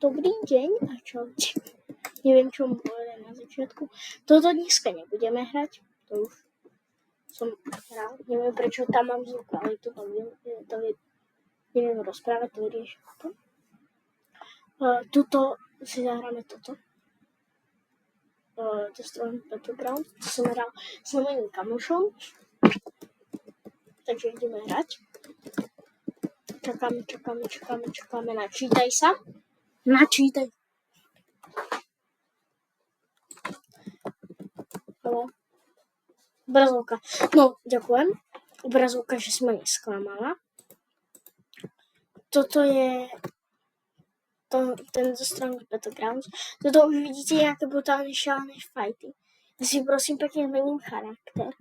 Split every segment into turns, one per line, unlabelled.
Dobrý deň a čaute. Neviem, čo mu povedať na začiatku. Toto dneska nebudeme hrať. To už som hral. Neviem, prečo tam mám zvuk, ale to neviem rozprávať, to vyriešim potom. Tuto si zahráme toto. To Strong Battleground. To som hral s mojím kamošom. Takže ideme hrať. Čakáme. Načítaj sa. Načítaj. Obrazovka. No, ďakujem. Obrazovka, že si ma nesklamala. Toto je ten zo Strong Battlegrounds. Toto už vidíte, aké brutálne šialené fighty. Ja si prosím pekne zmením charakter.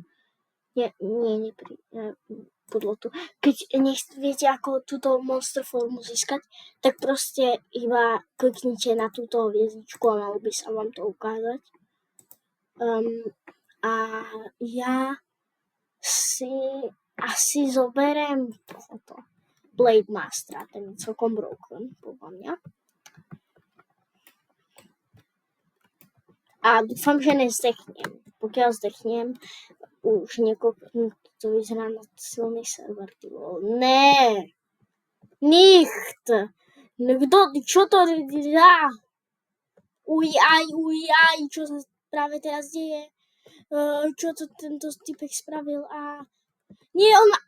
Podľa tu. Keď viete, ako túto monster formu získať, tak proste iba kliknite na túto hviezdičku a malo by sa vám to ukázať. A ja si asi zoberiem tohoto Blade Mastera, ten je celkom broken, podľa mňa. A dúfam, že nezdechnem. Pokiaľ zdechnem, už niekoľko to vyzerá na silný server. Ne! Nicht! Čo to dá? Ujaj, čo sa práve teraz deje? Čo to tento typek spravil? Nie, on má...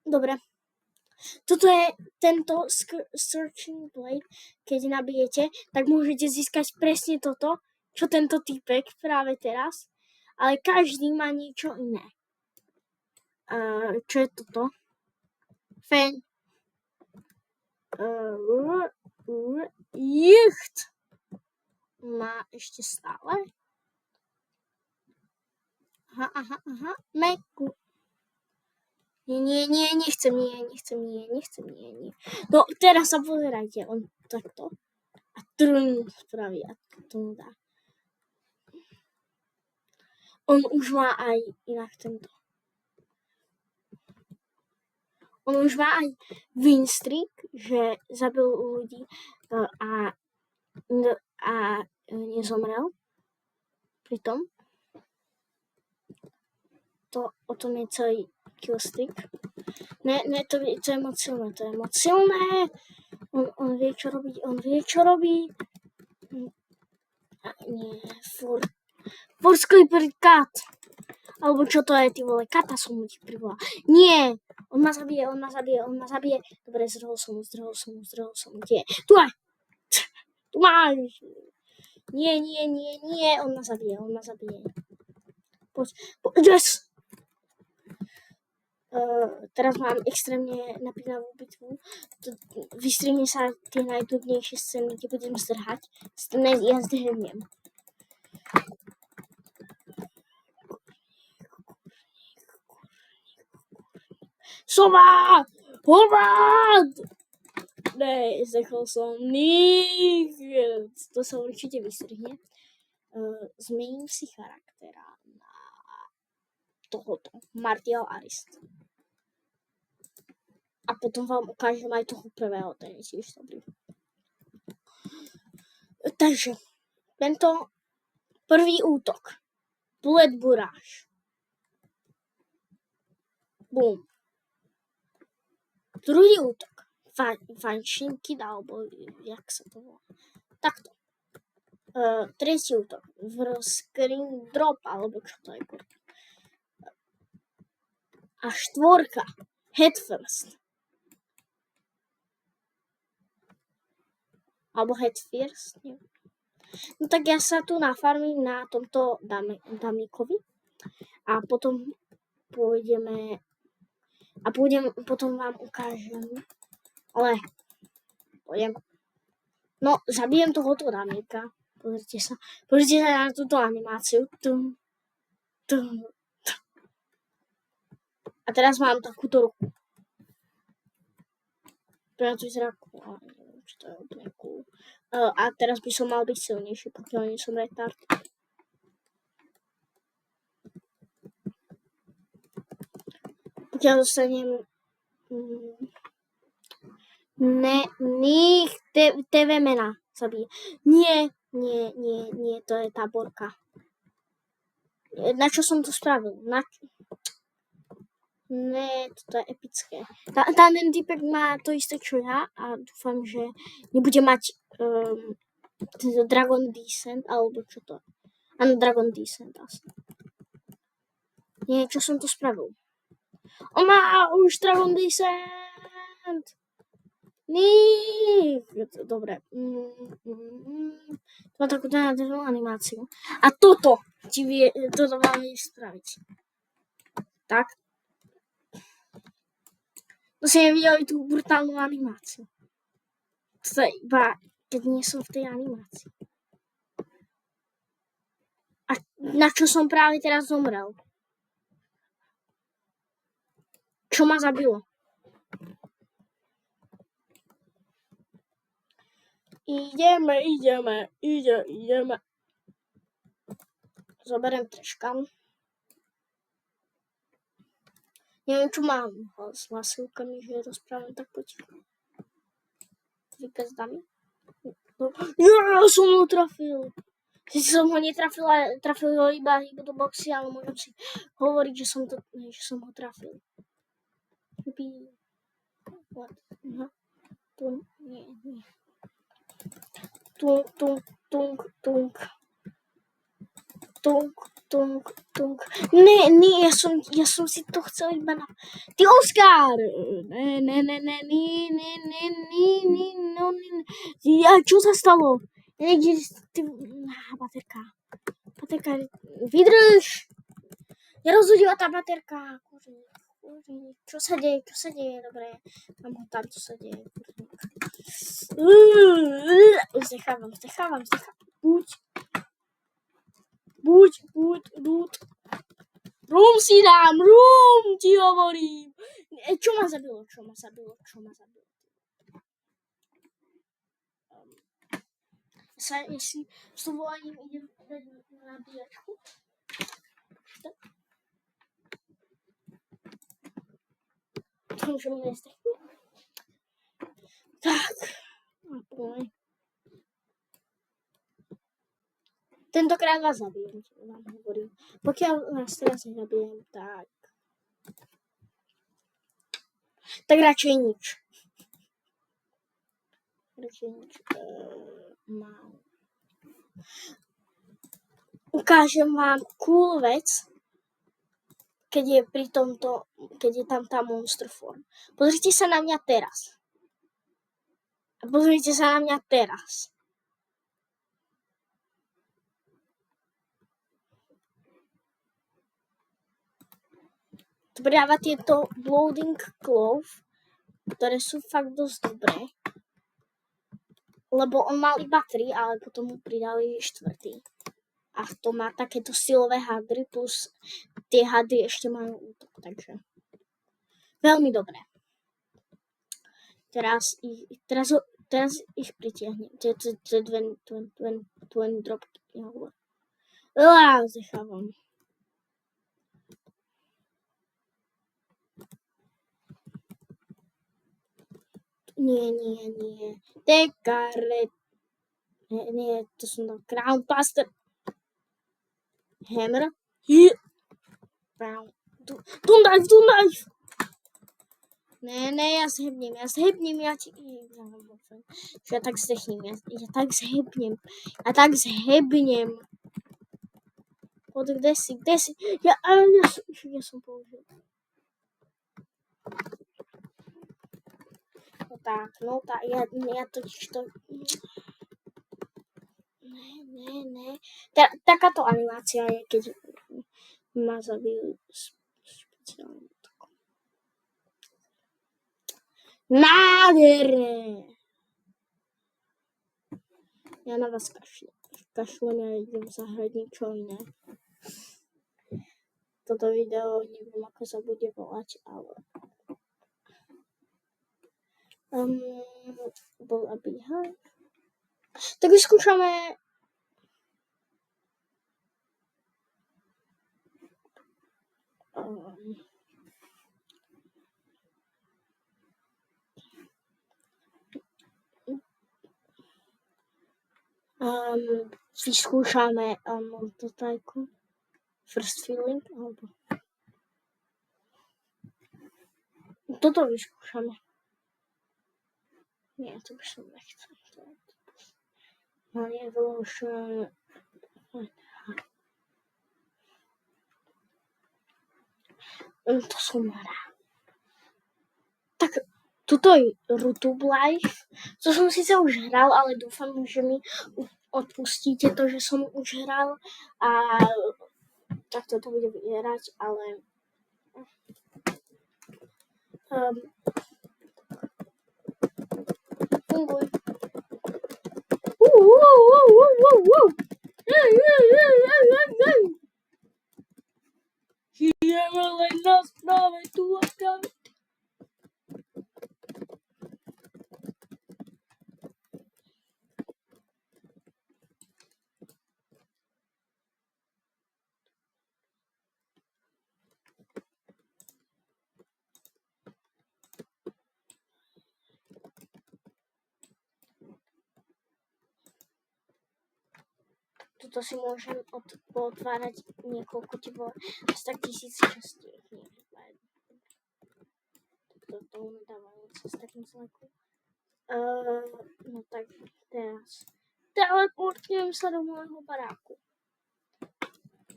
Dobre. Toto je tento Searching Blade. Keď nabijete, tak môžete získať presne toto, čo tento typek práve teraz. Ale každý má niečo iné. Čo je toto? Fan. Jicht. Má ešte stále. Aha. Meku. Nie. Nechcem. No, teraz sa pozerajte. On takto. A trn spraví. A to dá. On už má aj inak tento. On už má aj win streak, že zabil ľudí a nezomrel. Pritom o tom je celý kill streak. Ne, to je moc silné. On vie, čo robí. Nie, Force Clipper Cat. Alebo čo to je, ty vole, kata som mu ti privolal. Nie, on ma zabije. Dobre, zdrhol som mu. Kde? Tu aj. Tu máš. Nie, on ma zabije. Poď, yes! Teraz mám extrémne napínavú bitvu. Vystrihne sa tie najdobnejšie scény, kde budem zdrhať. Ja zdrhnem. Sova! Hovard! Ne, zdechol som. To sa určite vystrihne. Zmením si charaktera na tohoto. Martial Arist. A potom vám ukážem aj toho prvého, ten je tiež dobrý. Takže, tento prvý útok. Bullet Barrage. Boom. Druhý útok. Vanšinky, alebo jak sa to volá. Takto. Tretí útok. Screen drop, alebo čo to je. A štvorka. Head first. Alebo head first. Nie. No tak ja sa tu nafarmím na tomto damíkovi. A potom potom vám ukážem. Ale pôjdem. No, zabijem tohoto damíka. Pozrite sa na túto animáciu. A teraz mám takúto ruku. Teraz to vyzerá cool. Neviem, či to je úplne cool. A teraz by som mal byť silnejší, pokiaľ nie som retard. Pokiaľ dostanem TV mena. zabije. Nie, to je táborka. Na čo som to spravil? Ne, toto je epické. Ten typek má to isté, čo ja a dúfam, že nebude mať Dragon Descent, alebo čo to je. Áno, Dragon Descent asi. Nie, čo som to spravil? On má už Dragon Descent! Dobre. Má takú nádhernú animáciu. A toto máme spraviť. Tak. To si nevideli tú brutálnu animáciu. To je iba, keď nie som v tej animácii. A na čo som práve teraz zomrel? Čo ma zabilo? Ideme. Zoberiem treškan. Neviem, čo mám s hlasivkami, že rozprávam tak potichu. Vypezdami. Ja som ho trafil. Som ho netrafil, trafil ho iba do boxy, ale môžem si hovoriť, že som ho trafil. Nie. Tung. Nie, ja som si to chcel iba na... Ty Oskar! Ja, čo sa stalo? Baterka, vydrž! Nerozhodila tá baterka. Čo sa deje? Dobre, mám ho tam, čo sa deje. Vzdechávam. Buď. Rum si dám, ti hovorím. Čo ma zabilo? Jestli s tou volaním idem na nabíjačku. To můžeme nestechnout. Tak. Tentokrát vás zabijem, čo vám hovorím. Pokiaľ vás teraz nezabijem, tak radšej nič. Ukážem vám cool vec, keď je tam tá monster form. Pozrite sa na mňa teraz. A pozrite sa na mňa teraz. To pridáva tieto Blooding Clove, ktoré sú fakt dosť dobré. Lebo on mal iba 3, ale potom mu pridali 4. A to má takéto silové hadry, plus tie hadry ešte majú útok, takže veľmi dobré. Teraz ich pritiahnem. To je twen dropky. Zdechávam. Nie. Dekarlet. Nie, to som dal Crown Buster. Hammer. Toon knife. Ne, ja zhebnem. Ja tak zdechnem. Ja tak zhebnem. Kde si? Ja som použil. No tak, ja totiž to... Ne. Takáto animácia je, keď ma zabijú špeciálne. Nádherné! Ja na vás kašlem a idem zahrať niečo iné. Toto video neviem, ako sa bude volať, ale... bola Beehive. Tak vyskúšame... Vyskúšame mototajku. First feeling, alebo toto vyskúšame. Nie, to by som nechcel. No nie, evolution. To som rád. Tak, tuto je YouTube Live. To som síce už hral, ale dúfam, že mi odpustíte to, že som už hral. A tak toto bude vyhrať, ale funguj. Ideme len na správe tu a tam. Tuto si môžem otvárať niekoľko asi tak 1000 častí. To tomu nedáva nic s takým zlekom. No tak teraz teleportujem sa do môjho baráku.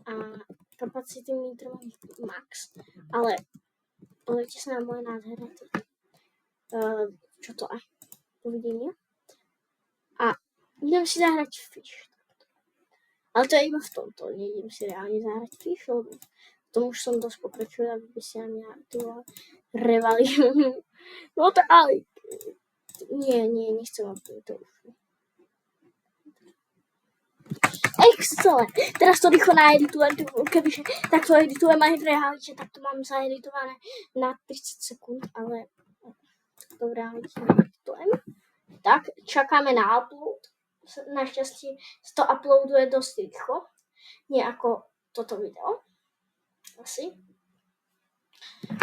A kapacity meter mám max, ale pozrite sa na moje nádherné čo to je? Uvidíme. A idem si zahrať Fish. Ale to je iba v tomto, nejdem si reálne zahrať Fish, lebo v tom už som dosť pokračuje, aby by si na mňa revali. No tak ale nechcem aby to už. Excelent! Teraz to rýchlo naeditujem, kebyže takto editujem aj v realite, tak to mám zaeditované na 30 sekúnd, ale to v realite needitujem. Tak, čakáme na upload. Našťastie to uploaduje dosť rýchlo. Nie ako toto video. Asi.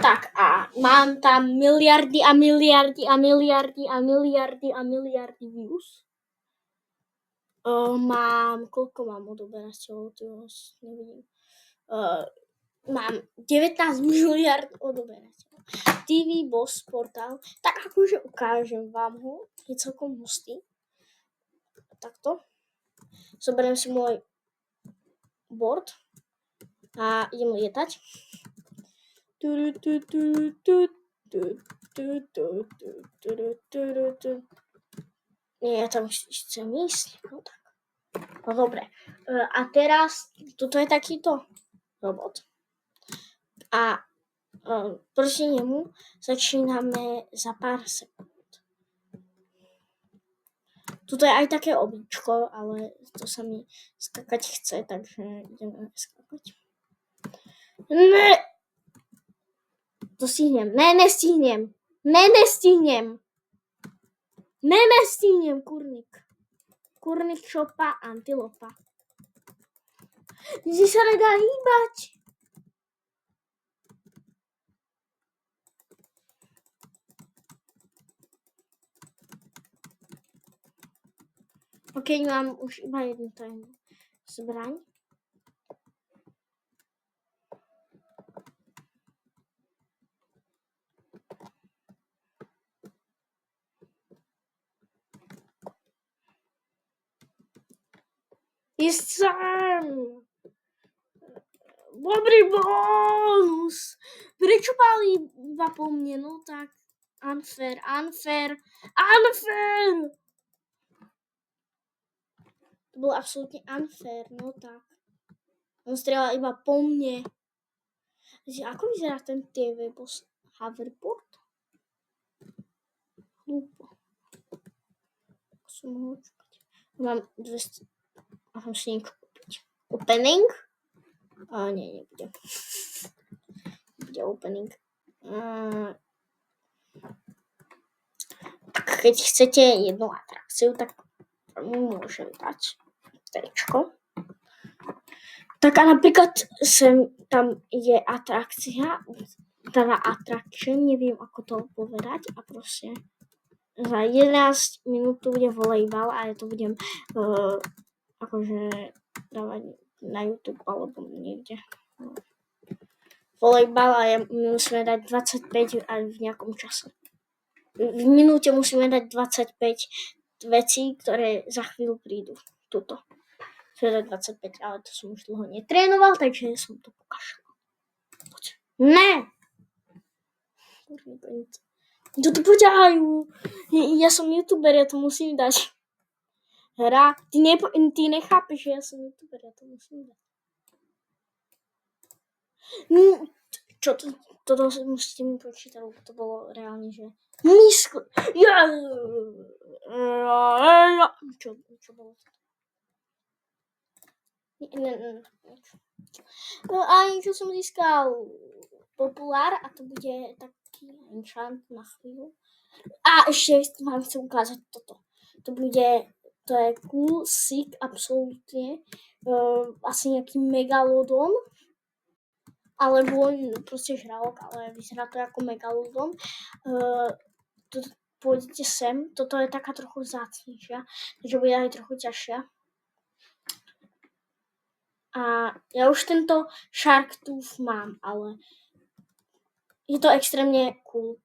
Tak a mám tam miliardy a miliardy a miliardy a miliardy a miliardy views. Koľko mám odoberateľov? Nevidím. Mám 19 miliard odoberateľov. TV Boss portál. Tak akože ukážem vám ho. Je celkom hustý. Takto. Zoberiem si môj board a idem lietať. Nie, ja tam chcem ísť. No tak. No dobre. A teraz, toto je takýto robot. A proti nemu začíname za pár sekúnd. Tuto je aj také obličko, ale to sa mi skakať chce, takže ideme skakať. Ne! To stihnem. Nestihnem. Nestihnem, kurník. Kurník šopa, antilopa. Kde sa nedá hýbať. OK, mám už iba jednu tajnú zbraň. Jestem! Dobrý bonus! Prečo pálí iba po mne? No tak, unfair! To bolo absolútne unfair, no tak. On strieľal iba po mne. Ako vyzerá ten TV Boss hoverboard? Hlúpo. Som mohol čakať. Mám 200... Mám si niečo kúpiť. Opening? Nie, nebude. Bude opening. Tak keď chcete jednu atrakciu, tak môžem dať tričko. Tak a napríklad tam je atrakcia, teda attraction, neviem ako to povedať a proste za 11 minút tu bude volejbal a ja to budem akože dávať na YouTube alebo niekde. Volejbal a musíme dať 25 aj v nejakom čase. V minúte musíme dať 25 vecí, ktoré za chvíľu prídu. Tuto. Musíme dať 25, ale to som už dlho netrénoval, takže som to pokašľal. Ne! To tu poďahajú. Ja som youtuber, ja to musím dať. Hra, ty nechápeš, že ja som youtuber, ja to musím dať. Čo to? Toto musíte mi počítať, lebo to bolo reálne, že Čo bolo to? A niečo som získal populár a to bude taký enchant na chvíľu. A ešte vám chcem ukázať toto. To je cool, sick, absolútne. Asi nejaký megalodon. Alebo proste žralok, ale vyzerá to ako megalodon. Pôjdete sem, toto je taká trochu vzácnejšia, takže bude aj trochu ťažšia. A ja už tento Shark Tooth mám, ale je to extrémne cool,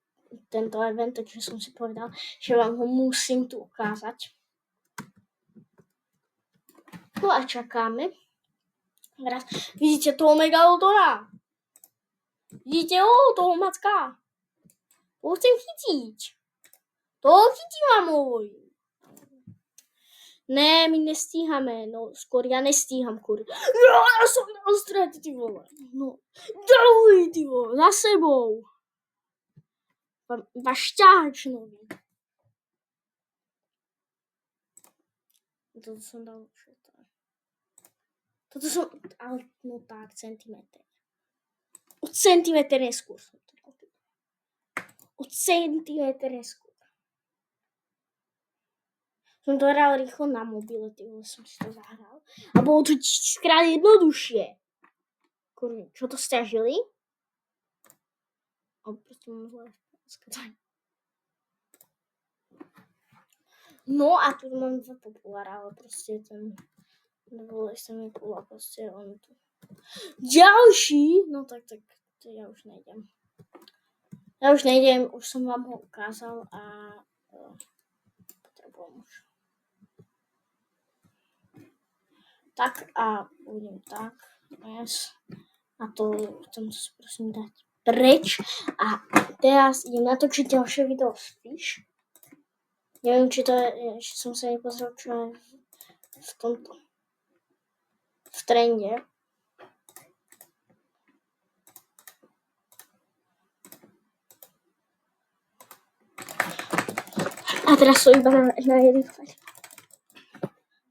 tento event, takže som si povedal, že vám ho musím tu ukázať. No a čakáme. Teraz vidíte toho megalodona? Vidíte toho macka? To chcem chytiť. To chytím, mamoj. Ne, my nestíhame. No, skôr ja nestíham, kurva. Ja som na ostrete, ty vole. No, daluj, ty vole, za sebou. Váš ťahač nový. Toto som dal všetko. Toto som, ale no tak, centimetr. O centimetr neskôr som to dal. O centimetr neskôr. Som to hral rýchlo na mobile, som si to zahral. A bolo to 1000-krát jednoduchšie. Kurva, čo to stiažili? A proste mám zle skadať. No a tu mám 2 populára, ale proste ten nebolo sa mi cool a proste on tu. Ďalší! No tak to ja už nejdem. Už som vám ho ukázal a potrebujem už. Tak a budem tak. Yes. A to chcem si prosím dať preč. A teraz idem natočiť ďalšie video z Fish. Neviem, či to je, ešte som sa nepozrel, čo je v tomto. V trende. A teraz to iba na jeden chvíľ.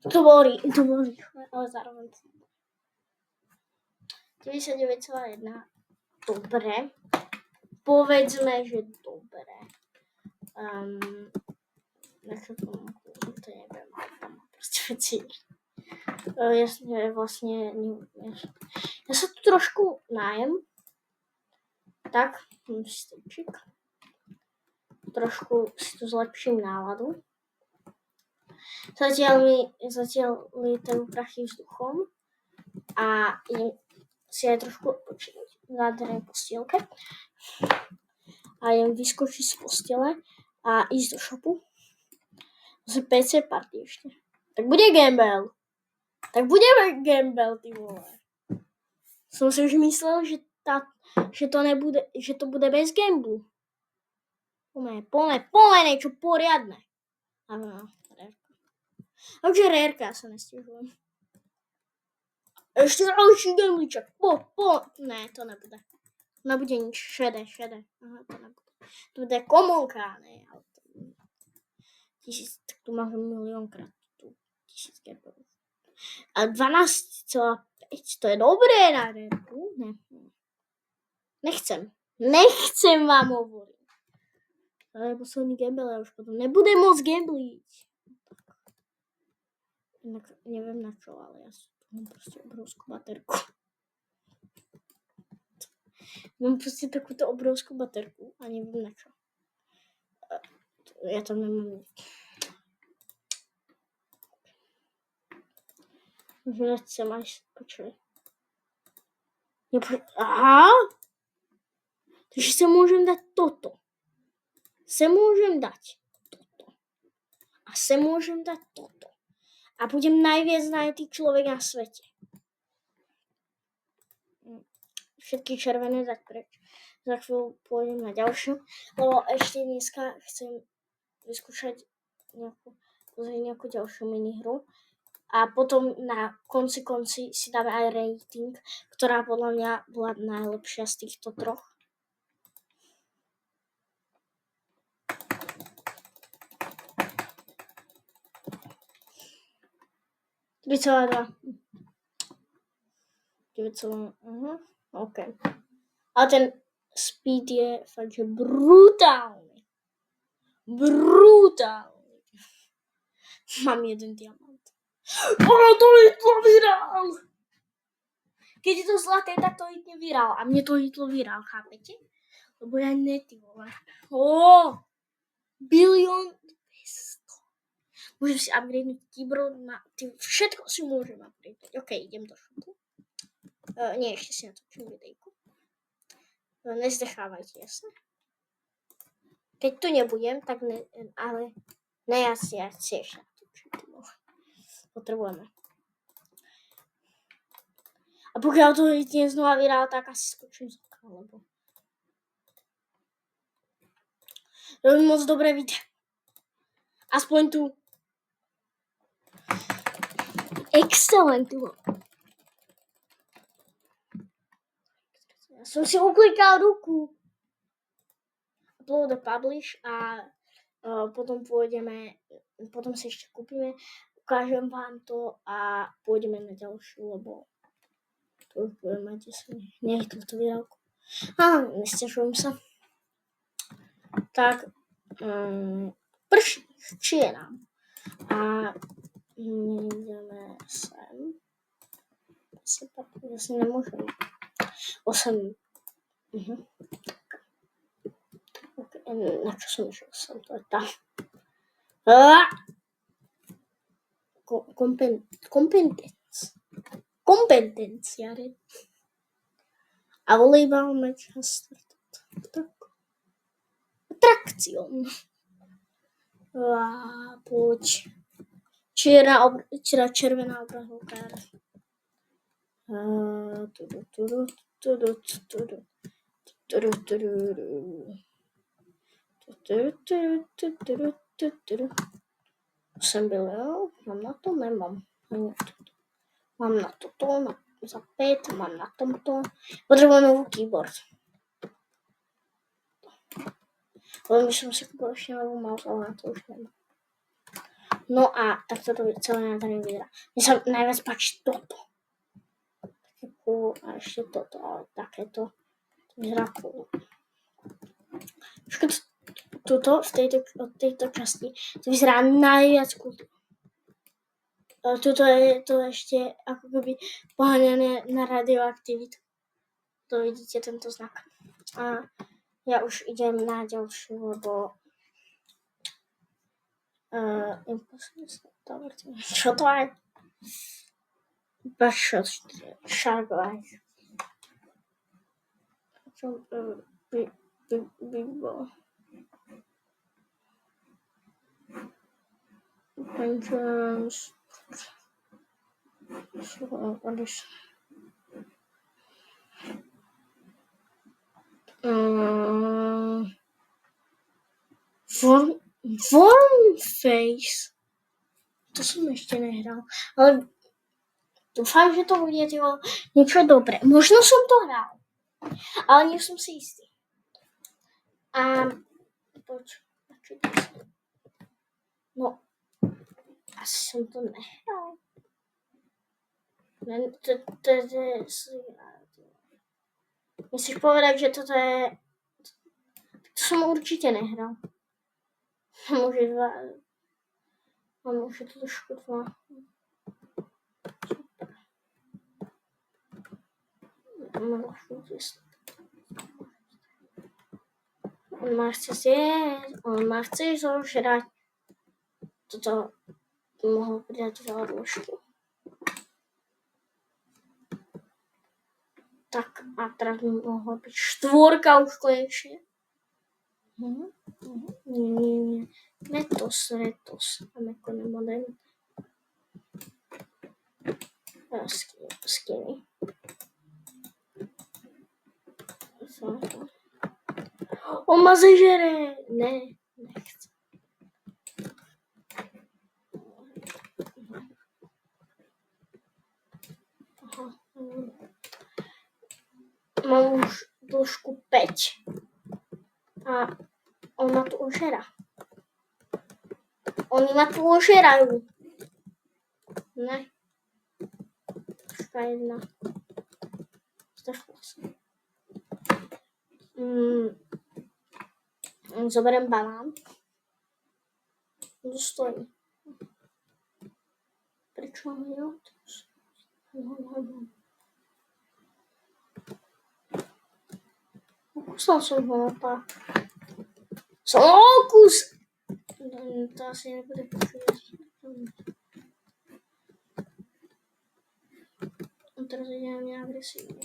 To bolo rýchle, ale zároveň 99,1. Dobre. Povedzme, že dobre. To neviem. Proste veci. Ja sa tu trošku nájem. Tak, stýčik. Trošku si tu zlepším náladu. Zatiaľ lietajú prachy vzduchom a idem si aj trošku odpočinúť v nádhernej postielke. A idem vyskočiť z postele a ísť do shopu. Z PC party ešte. Tak bude Gamble. Ty vole. Som si už myslel, že to bude bez Gamblu. Plné niečo poriadne. Áno, rérka. Takže rérka, ja sa nestižujem. Ešte ďalší gambliček. Ne, to nebude. Nebude nič šedé. Aha, to nebude. To bude komonka, ne. 1000, tak tu máme miliónkrát. 1000 gamblov. A 12,5, to je dobré na rérku. Ne. Nechcem vám hovoriť. To je posledný gamble, ja už potom nebudem môcť gambliť. Inak neviem na čo, ale ja mám proste obrovskú baterku. Mám proste takúto obrovskú baterku a neviem na čo. Já tam nemám. Hned se máš skočili. Aha! Takže se môžem dať toto. Se môžem dať toto. A se môžem dať toto. A budem najviac najetý človek na svete. Všetky červené dať preč. Za chvíľu pôjdem na ďalšiu. Lebo ešte dneska chcem vyskúšať nejakú ďalšiu minihru. A potom na konci si dáme aj rating, ktorá podľa mňa bola najlepšia z týchto troch. $3,2. OK. A ten speed je fakt, že brutálny. Brutálny. Mám jeden diamant. To hitlo vyrál! Keď je to zlaté, tak to hitne vyrál. A mne to hitlo vyrál, chápete? Lebo ja nety, vole. Bilión 200. Môžem si upgradenúť keyboard, všetko si môžem upgradenúť. OK, idem do shopu. Nie, ešte si natočím videjku. Nezdechávajte, jasne? Keď tu nebudem, tak ale ja si ešte natočím. Potrebujeme. A pokiaľ to hitne znova vyrál, tak asi skočím z okna, lebo robím moc dobré videa. Aspoň tu. Excellent. Ja som si uklikal ruku. Upload a publish a potom si ešte kúpime, ukážem vám to a pôjdeme na ďalšiu, lebo to už budem mať 10. Nech túto výrávku. Nesťažujem sa. Tak, prší je nám. A ideme sem. Ja si nemôžem. 8. Na čo som išiel sem? To je tam. Kompetencia. A volejbal meč a start. Tak. Atrakcion. Poď. Červená obrazovka. Jsem byl, jo? Mám na to? Nemám. Mám na toto, za 5, mám na tomto. Potřebujeme nový keyboard. Ale som si kúpil ešte novú mouse, ale na to už nemám. No a tak toto celé na ten vyzerá. Mne sa najviac páči toto. Také cool a ešte toto, ale takéto. To vyzerá cool. Tuto, od tejto časti, to vyzerá najviac cool. Tuto je to ešte ako keby poháňané na radioaktivitu. To vidíte, tento znak. A ja už idem na ďalšiu, lebo čo to je? Shark Life. Čo by bolo? Entrance. Form Face. To som ešte nehral. Ale dúfam, že to bude niečo dobré. Možno som to hral. Ale nie som si istý. A no, asi som to nehral. Myslíš povedať, že toto je... To som určite nehral. Mám už trošku 2. On ma chce zožrať. Toto mohol pridať veľa dĺžku. Tak a teraz by mohla byť 4 už konečne. Nie. Retos. Dáme konec model. Skinny. On ma zežere. Ne, nechce. Aha. Mám už dĺžku 5. A on ma tu ožera. Oni ma tu ožerajú. Ne. Dĺžka 1. Strhla sa. Zoberiem banán. Stojí. Prečo mi neotvoríš? Ukúsal som ho opak. Kus! To asi nebude počuť. Teraz idem neagresívne.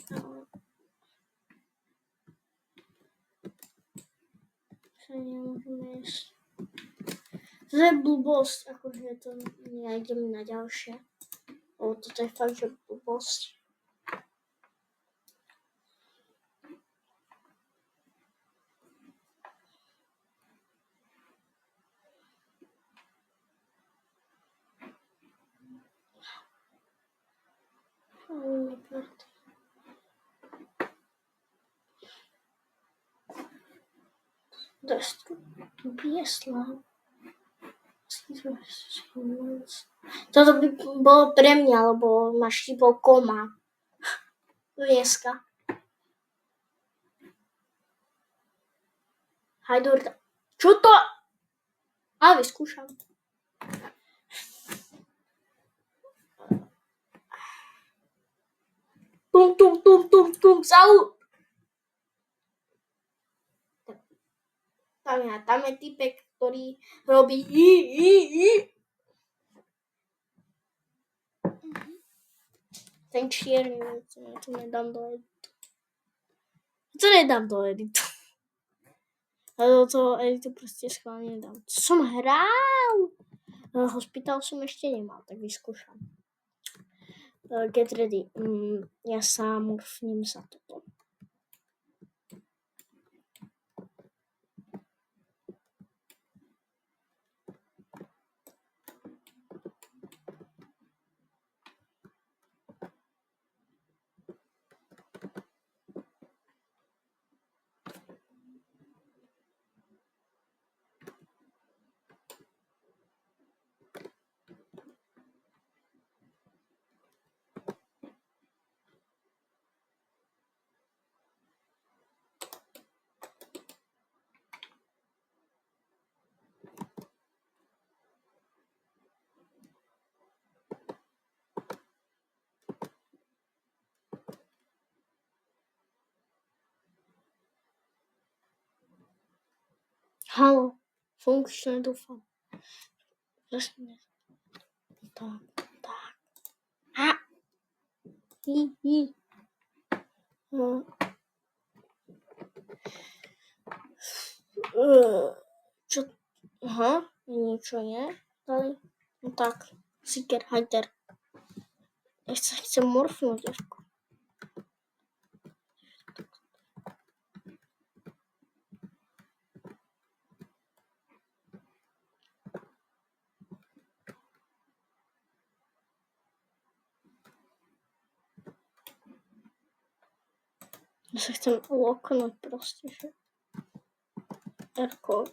Sa nemôžeme jesť. To je blbosť, akože to nejdem na ďalšie. Lebo toto je fakt, že blbosť. Piesla. Toto by bolo pre mňa, lebo ma štipol koma. Dneska. Hajdor. Čo to? Ale vyskúšam. Tum, sau. Tam je typek, ktorý robí Ten čierny, to nedám do editu. Ale do toho editu proste schválne nedám. Co som hral? Hospital som ešte nemal, tak vyskúšam. Get ready. Ja sa morfním za toto. Halo, funkčne dúfam. Presne. Tak. A. Čo? Aha, niečo je. Dali. No tak, Seeker, Hider. Ja sa chcem morfnúť. Ja sa chcem loknúť proste, že? Erko.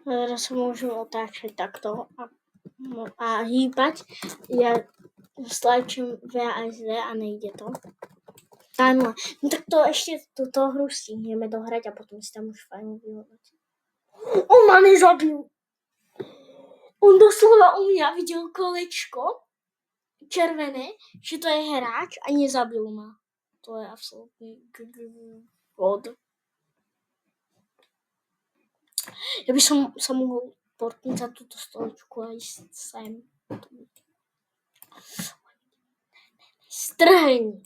Teraz sa môžem otáčať takto a hýbať. Ja stlačím V a Z a nejde to. Áno, no tak to ešte túto hru stihneme dohrať a potom si tam už fajn vyhodnotím. On ma nezabil! On doslova u mňa videl kolečko červené, že to je hráč a nezabil ma. To je absolútny god. Ja by som sa mohol portnúť za túto stoličku a ísť sem. Zdrhni.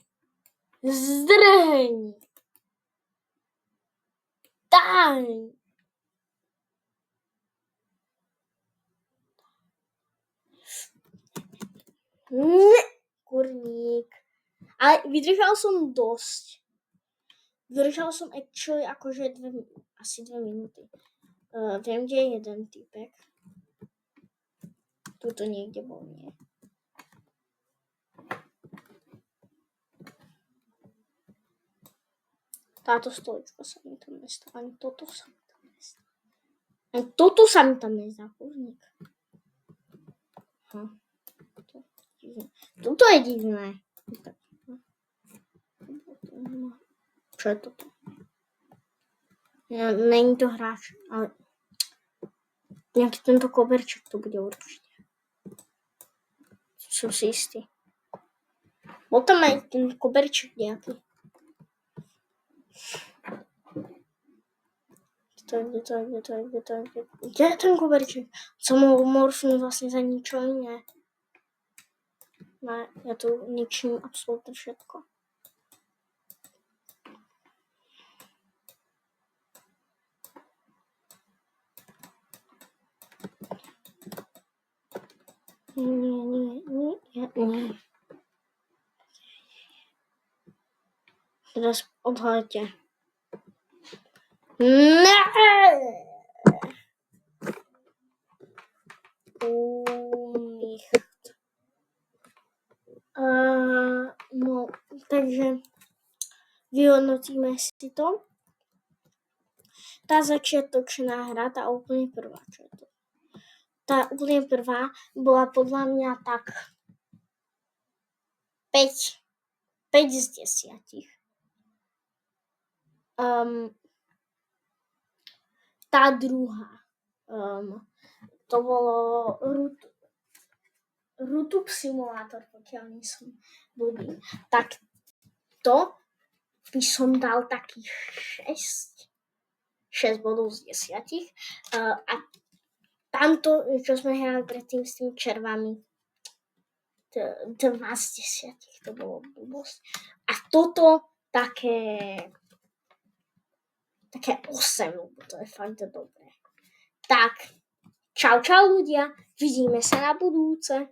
Daj. Kurník. Ale vydržal som dosť. Vydržal som actually akože asi 2 minúty. Viem, kde je jeden typek. Tuto niekde bol, nie. Táto stolička sa mi tam nestá. Ani toto sa mi tam nestá. Ani toto sa mi tam nezdá, kurník. Tuto je divné. Čo je toto? Není to hráč, ale nejaký tento koberček to bude určite. Som si istý. Bol tam aj ten koberček nejaký. Kde je ten koberček? Som mohol morfnúť vlastne za ničo iné. Ja tu ničím absolútne všetko. Nie. Teraz odhalte. No, takže vyhodnotíme si to. Tá začiatočná hra, tá úplne prvá, čo je to? Tá úplne prvá bola podľa mňa tak 5 z 10. Tá druhá, to bolo Rutub Simulator, pokiaľ nie som blbý. Tak to by som dal takých 6 bodov z 10. A tamto, čo sme hrali predtým s tými červami, 2 z 10. To bolo blbosť. A toto také 8, lebo to je fakt dobré. Tak, čau ľudia, vidíme sa na budúce.